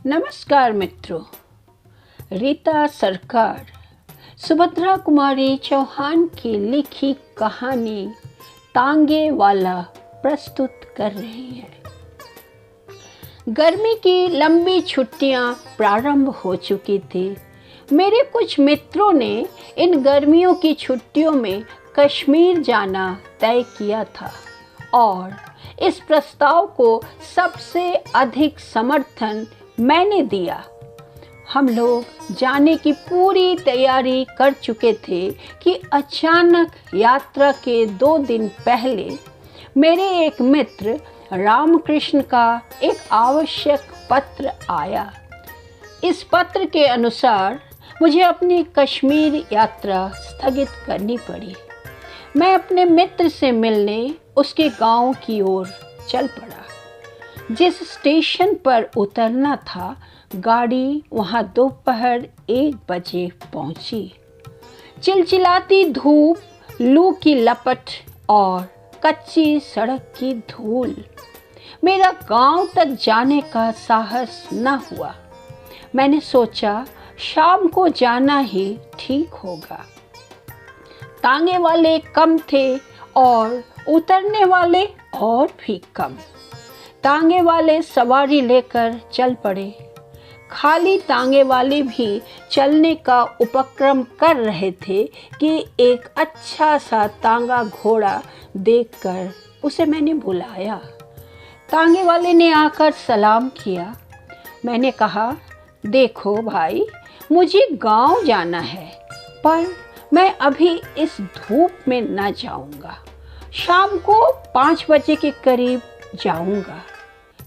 नमस्कार मित्रों। रीता सरकार सुभद्रा कुमारी चौहान की लिखी कहानी तांगे वाला प्रस्तुत कर रही है। गर्मी की लंबी छुट्टियां प्रारंभ हो चुकी थी। मेरे कुछ मित्रों ने इन गर्मियों की छुट्टियों में कश्मीर जाना तय किया था और इस प्रस्ताव को सबसे अधिक समर्थन मैंने दिया। हम लोग जाने की पूरी तैयारी कर चुके थे कि अचानक यात्रा के 2 दिन पहले मेरे एक मित्र रामकृष्ण का एक आवश्यक पत्र आया। इस पत्र के अनुसार मुझे अपनी कश्मीर यात्रा स्थगित करनी पड़ी। मैं अपने मित्र से मिलने उसके गांव की ओर चल पड़ा। जिस स्टेशन पर उतरना था, गाड़ी वहां दोपहर 1 बजे पहुंची। चिलचिलाती धूप, लू की लपट और कच्ची सड़क की धूल, मेरा गांव तक जाने का साहस न हुआ। मैंने सोचा शाम को जाना ही ठीक होगा। तांगे वाले कम थे और उतरने वाले और भी कम। तांगे वाले सवारी लेकर चल पड़े। खाली तांगे वाले भी चलने का उपक्रम कर रहे थे कि एक अच्छा सा तांगा घोड़ा देखकर उसे मैंने बुलाया। तांगे वाले ने आकर सलाम किया। मैंने कहा, देखो भाई, मुझे गांव जाना है, पर मैं अभी इस धूप में न जाऊंगा। शाम को 5 बजे के करीब जाऊंगा।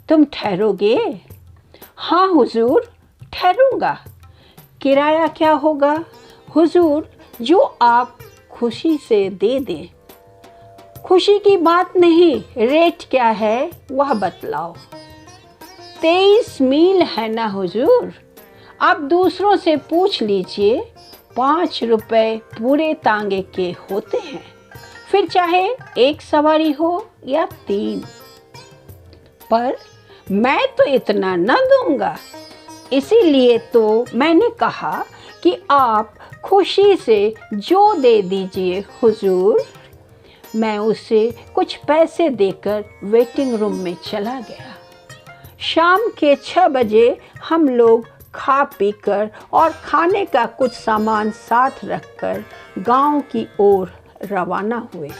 तुम ठहरोगे? हाँ हुजूर, ठहरूंगा। किराया क्या होगा? हुजूर, जो आप खुशी से दे दें। खुशी की बात नहीं, रेट क्या है वह बतलाओ। 23 मील है ना हुजूर? आप दूसरों से पूछ लीजिए, 5 रुपए पूरे तांगे के होते हैं, फिर चाहे एक सवारी हो या 3। पर मैं तो इतना न दूंगा। इसीलिए तो मैंने कहा कि आप खुशी से जो दे दीजिए हुजूर। मैं उसे कुछ पैसे देकर वेटिंग रूम में चला गया। शाम के 6 बजे हम लोग खा पीकर और खाने का कुछ सामान साथ रखकर गांव की ओर रवाना हुए।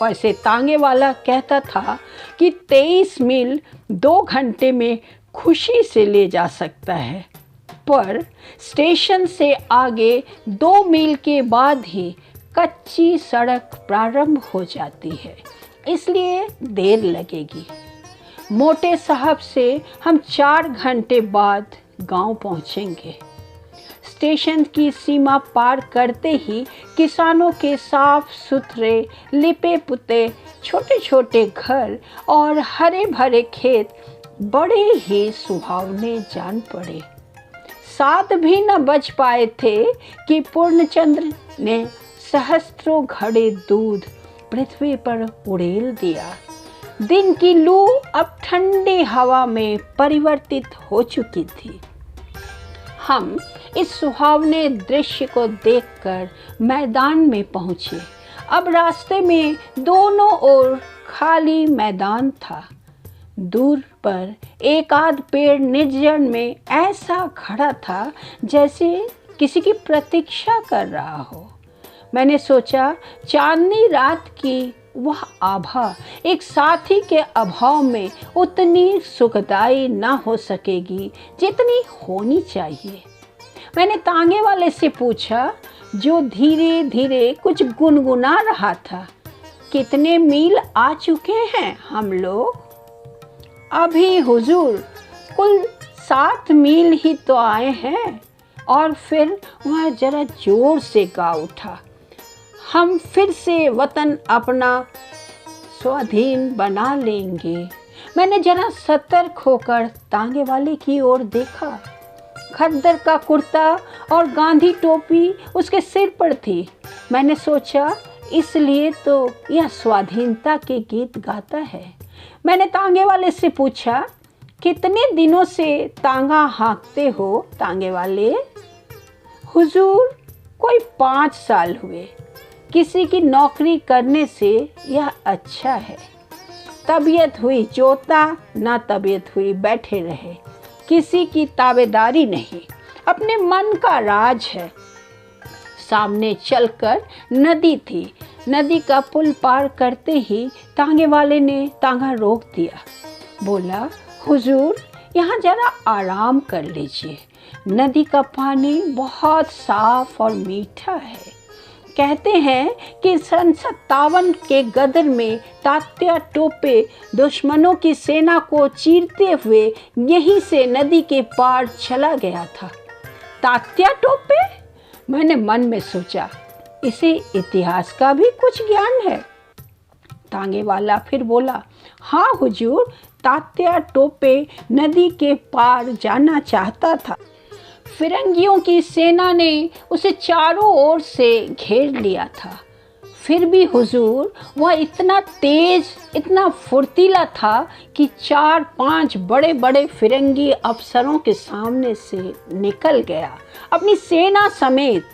वैसे तांगे वाला कहता था कि 23 मील 2 घंटे में खुशी से ले जा सकता है, पर स्टेशन से आगे 2 मील के बाद ही कच्ची सड़क प्रारंभ हो जाती है, इसलिए देर लगेगी। मोटे साहब से हम 4 घंटे बाद गांव पहुंचेंगे। स्टेशन की सीमा पार करते ही किसानों के साफ सुथरे लिपे पुते छोटे छोटे घर और हरे भरे खेत बड़े ही सुहावने जान पड़े। 7 भी न बज पाए थे कि पूर्णचंद्र ने सहस्त्रों घड़े दूध पृथ्वी पर उड़ेल दिया। दिन की लू अब ठंडी हवा में परिवर्तित हो चुकी थी। हम इस सुहावने दृश्य को देखकर मैदान में पहुंचे। अब रास्ते में दोनों ओर खाली मैदान था। दूर पर एक आध पेड़ निर्जन में ऐसा खड़ा था जैसे किसी की प्रतीक्षा कर रहा हो। मैंने सोचा चांदनी रात की वह आभा एक साथी के अभाव में उतनी सुखदायी ना हो सकेगी जितनी होनी चाहिए। मैंने तांगे वाले से पूछा, जो धीरे धीरे कुछ गुनगुना रहा था, कितने मील आ चुके हैं हम लोग? अभी हुजूर कुल 7 मील ही तो आए हैं। और फिर वह जरा जोर से गा उठा, हम फिर से वतन अपना स्वाधीन बना लेंगे। मैंने जरा सतर्क होकर तांगे वाले की ओर देखा। खद्दर का कुर्ता और गांधी टोपी उसके सिर पर थी। मैंने सोचा इसलिए तो यह स्वाधीनता के गीत गाता है। मैंने तांगे वाले से पूछा, कितने दिनों से तांगा हाँकते हो तांगे वाले? हुजूर, कोई 5 साल हुए। किसी की नौकरी करने से यह अच्छा है। तबीयत हुई जोता, ना तबीयत हुई बैठे रहे। किसी की ताबेदारी नहीं, अपने मन का राज है। सामने चलकर नदी थी। नदी का पुल पार करते ही तांगे वाले ने तांगा रोक दिया। बोला, हुजूर, यहाँ जरा आराम कर लीजिए। नदी का पानी बहुत साफ और मीठा है। कहते हैं कि सन 57 के गदर में तात्या टोपे दुश्मनों की सेना को चीरते हुए यहीं से नदी के पार चला गया था। तात्या टोपे? मैंने मन में सोचा, इसे इतिहास का भी कुछ ज्ञान है। तांगे वाला फिर बोला, हाँ हुजूर, तात्या टोपे नदी के पार जाना चाहता था। फिरंगियों की सेना ने उसे चारों ओर से घेर लिया था। फिर भी हुजूर, वह इतना तेज, इतना फुर्तीला था कि 4-5 बड़े बड़े फिरंगी अफसरों के सामने से निकल गया अपनी सेना समेत,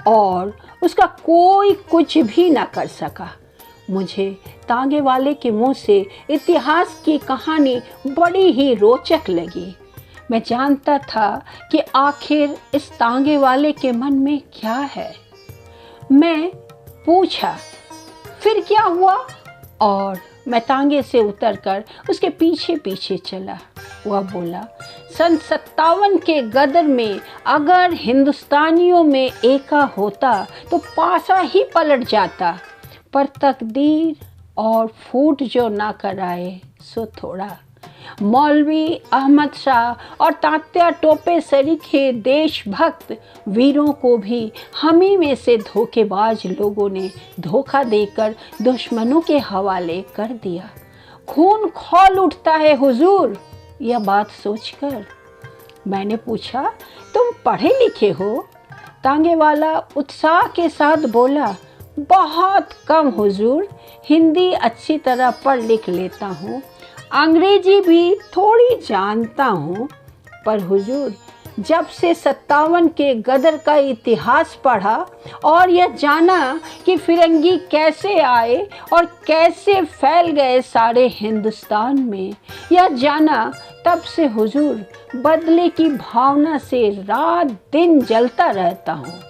और उसका कोई कुछ भी ना कर सका। मुझे तांगे वाले के मुंह से इतिहास की कहानी बड़ी ही रोचक लगी। मैं जानता था कि आखिर इस तांगे वाले के मन में क्या है। मैं पूछा, फिर क्या हुआ? और मैं तांगे से उतरकर उसके पीछे पीछे चला। वह बोला, सन 57 के गदर में अगर हिंदुस्तानियों में एका होता तो पासा ही पलट जाता, पर तकदीर और फूट जो ना कराए सो थोड़ा। मौलवी अहमद शाह और तात्या टोपे सरीखे देशभक्त वीरों को भी हम ही में से धोखेबाज लोगों ने धोखा देकर दुश्मनों के हवाले कर दिया। खून खौल उठता है हुजूर, यह बात सोचकर। मैंने पूछा, तुम पढ़े लिखे हो? तांगे वाला उत्साह के साथ बोला, बहुत कम हुजूर, हिंदी अच्छी तरह पढ़ लिख लेता हूँ, अंग्रेजी भी थोड़ी जानता हूँ, पर हुजूर, जब से 57 के गदर का इतिहास पढ़ा और यह जाना कि फिरंगी कैसे आए और कैसे फैल गए सारे हिंदुस्तान में, यह जाना, तब से हुजूर बदले की भावना से रात दिन जलता रहता हूँ।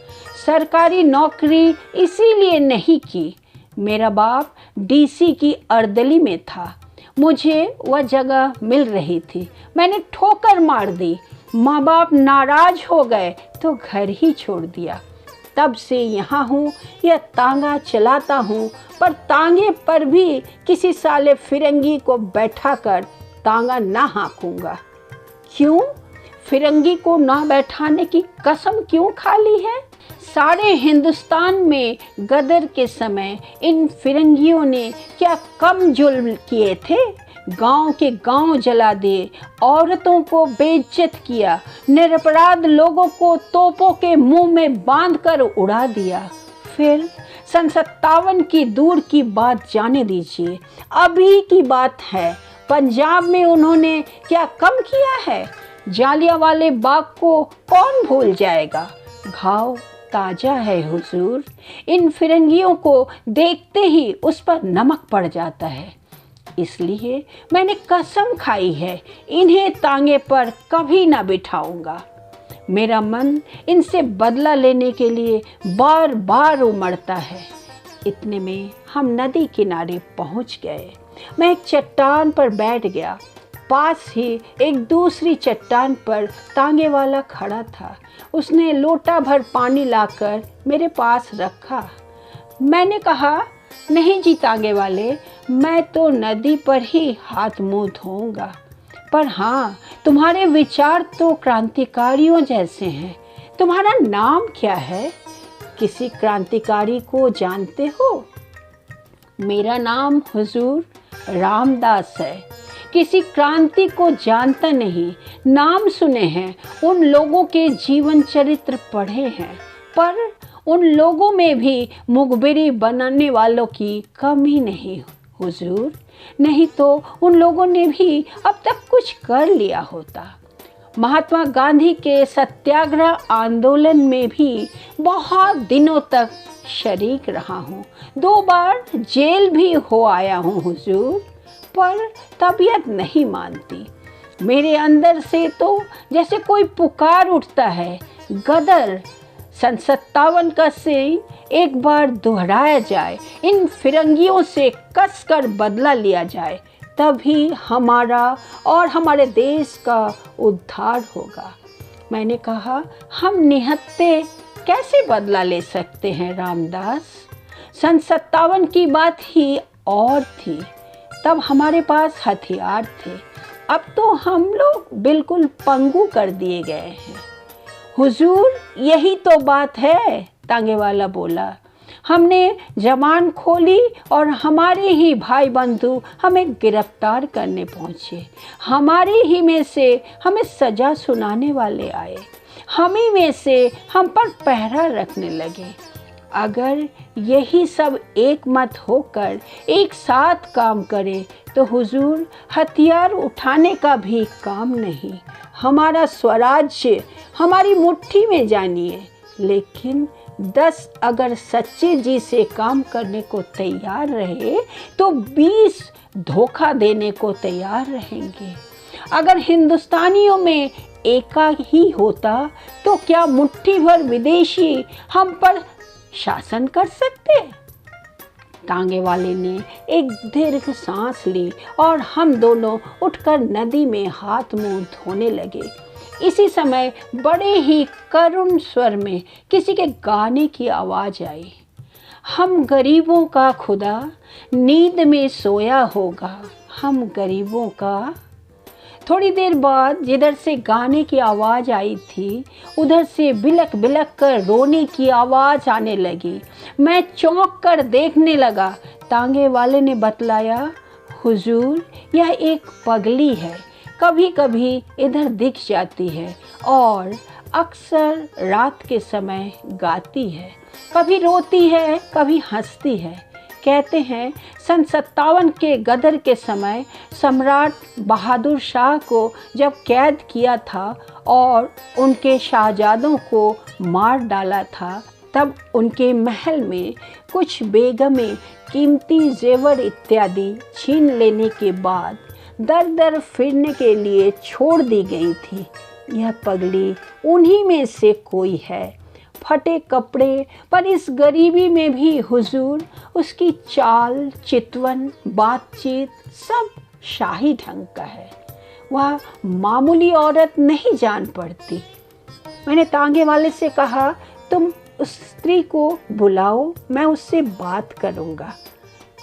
सरकारी नौकरी इसीलिए नहीं की। मेरा बाप डीसी की अर्दली में था। मुझे वह जगह मिल रही थी, मैंने ठोकर मार दी। माँ बाप नाराज हो गए तो घर ही छोड़ दिया। तब से यहाँ हूँ, यह तांगा चलाता हूँ, पर तांगे पर भी किसी साले फिरंगी को बैठा कर तांगा ना हाँकूंगा। क्यों? फिरंगी को ना बैठाने की कसम क्यों खा ली है? सारे हिंदुस्तान में गदर के समय इन फिरंगियों ने क्या कम जुल्म किए थे? गांव के गांव जला दिए, औरतों को बेइज्जत किया, निरपराध लोगों को तोपों के मुंह में बांधकर उड़ा दिया। फिर सन 57 की दूर की बात जाने दीजिए, अभी की बात है, पंजाब में उन्होंने क्या कम किया है? जालियांवाले बाग को कौन भूल जाएगा? घाव ताजा है हुजूर, इन फिरंगियों को देखते ही उस पर नमक पड़ जाता है। इसलिए मैंने कसम खाई है, इन्हें तांगे पर कभी ना बिठाऊंगा। मेरा मन इनसे बदला लेने के लिए बार बार उमड़ता है। इतने में हम नदी किनारे पहुंच गए। मैं एक चट्टान पर बैठ गया। पास ही एक दूसरी चट्टान पर तांगे वाला खड़ा था। उसने लोटा भर पानी लाकर मेरे पास रखा। मैंने कहा, नहीं जी तांगे वाले, मैं तो नदी पर ही हाथ मुंह धोऊंगा, पर हाँ, तुम्हारे विचार तो क्रांतिकारियों जैसे हैं। तुम्हारा नाम क्या है? किसी क्रांतिकारी को जानते हो? मेरा नाम हुजूर रामदास है। किसी क्रांति को जानता नहीं, नाम सुने हैं, उन लोगों के जीवन चरित्र पढ़े हैं, पर उन लोगों में भी मुखबिरी बनाने वालों की कमी नहीं हुजूर, नहीं तो उन लोगों ने भी अब तक कुछ कर लिया होता। महात्मा गांधी के सत्याग्रह आंदोलन में भी बहुत दिनों तक शरीक रहा हूँ। 2 बार जेल भी हो आया हूँ हुजूर, पर तबीयत नहीं मानती। मेरे अंदर से तो जैसे कोई पुकार उठता है, गदर सन 57 का सीन एक बार दोहराया जाए, इन फिरंगियों से कसकर बदला लिया जाए, तभी हमारा और हमारे देश का उद्धार होगा। मैंने कहा, हम निहत्थे कैसे बदला ले सकते हैं रामदास? सन 57 की बात ही और थी। तब हमारे पास हथियार थे, अब तो हम लोग बिल्कुल पंगु कर दिए गए हैं। हुजूर, यही तो बात है, तांगे वाला बोला। हमने जबान खोली और हमारे ही भाई बंधु हमें गिरफ्तार करने पहुँचे। हमारे ही में से हमें सज़ा सुनाने वाले आए, हम ही में से हम पर पहरा रखने लगे। अगर यही सब एक मत होकर एक साथ काम करे तो हुजूर, हथियार उठाने का भी काम नहीं। हमारा स्वराज्य हमारी मुट्ठी में जानिए। लेकिन 10 अगर सच्चे जी से काम करने को तैयार रहे तो 20 धोखा देने को तैयार रहेंगे। अगर हिंदुस्तानियों में एका ही होता तो क्या मुट्ठी भर विदेशी हम पर शासन कर सकते? तांगे वाले ने एक दीर्घ सांस ली और हम दोनों उठकर नदी में हाथ मुंह धोने लगे। इसी समय बड़े ही करुण स्वर में किसी के गाने की आवाज़ आई। हम गरीबों का खुदा नींद में सोया होगा, हम गरीबों का। थोड़ी देर बाद जिधर से गाने की आवाज़ आई थी उधर से बिलक बिलक कर रोने की आवाज़ आने लगी। मैं चौंक कर देखने लगा। तांगे वाले ने बतलाया, हुजूर, यह एक पगली है, कभी कभी इधर दिख जाती है और अक्सर रात के समय गाती है, कभी रोती है कभी हंसती है। कहते हैं सन 57 के गदर के समय सम्राट बहादुर शाह को जब कैद किया था और उनके शाहजादों को मार डाला था, तब उनके महल में कुछ बेगमें कीमती जेवर इत्यादि छीन लेने के बाद दर दर फिरने के लिए छोड़ दी गई थी। यह पगली उन्हीं में से कोई है। फटे कपड़े पर इस गरीबी में भी हुजूर, उसकी चाल, चितवन, बातचीत सब शाही ढंग का है। वह मामूली औरत नहीं जान पड़ती। मैंने तांगे वाले से कहा, तुम उस स्त्री को बुलाओ, मैं उससे बात करूँगा।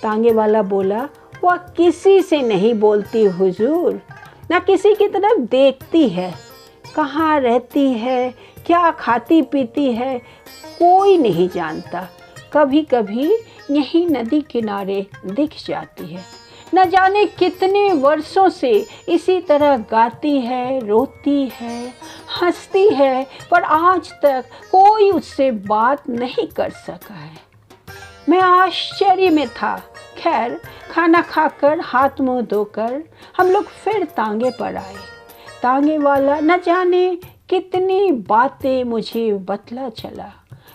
तांगे वाला बोला, वह किसी से नहीं बोलती हुजूर, ना किसी की तरफ देखती है। कहाँ रहती है, क्या खाती पीती है, कोई नहीं जानता। कभी कभी यहीं नदी किनारे दिख जाती है। न जाने कितने वर्षों से इसी तरह गाती है, रोती है, हंसती है, पर आज तक कोई उससे बात नहीं कर सका है। मैं आश्चर्य में था। खैर, खाना खाकर हाथ मुंह धोकर हम लोग फिर तांगे पर आए। तांगे वाला न जाने कितनी बातें मुझे बतला चला।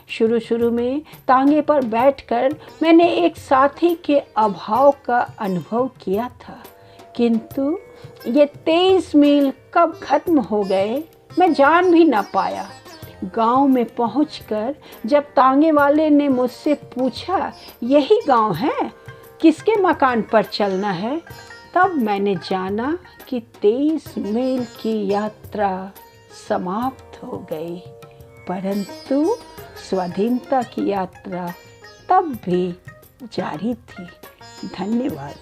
शुरू में तांगे पर बैठकर मैंने एक साथी के अभाव का अनुभव किया था, किंतु ये 23 मील कब खत्म हो गए मैं जान भी ना पाया। गांव में पहुंचकर जब तांगे वाले ने मुझसे पूछा, यही गांव है, किसके मकान पर चलना है, तब मैंने जाना कि 23 मील की यात्रा समाप्त हो गई, परंतु स्वाधीनता की यात्रा तब भी जारी थी। धन्यवाद।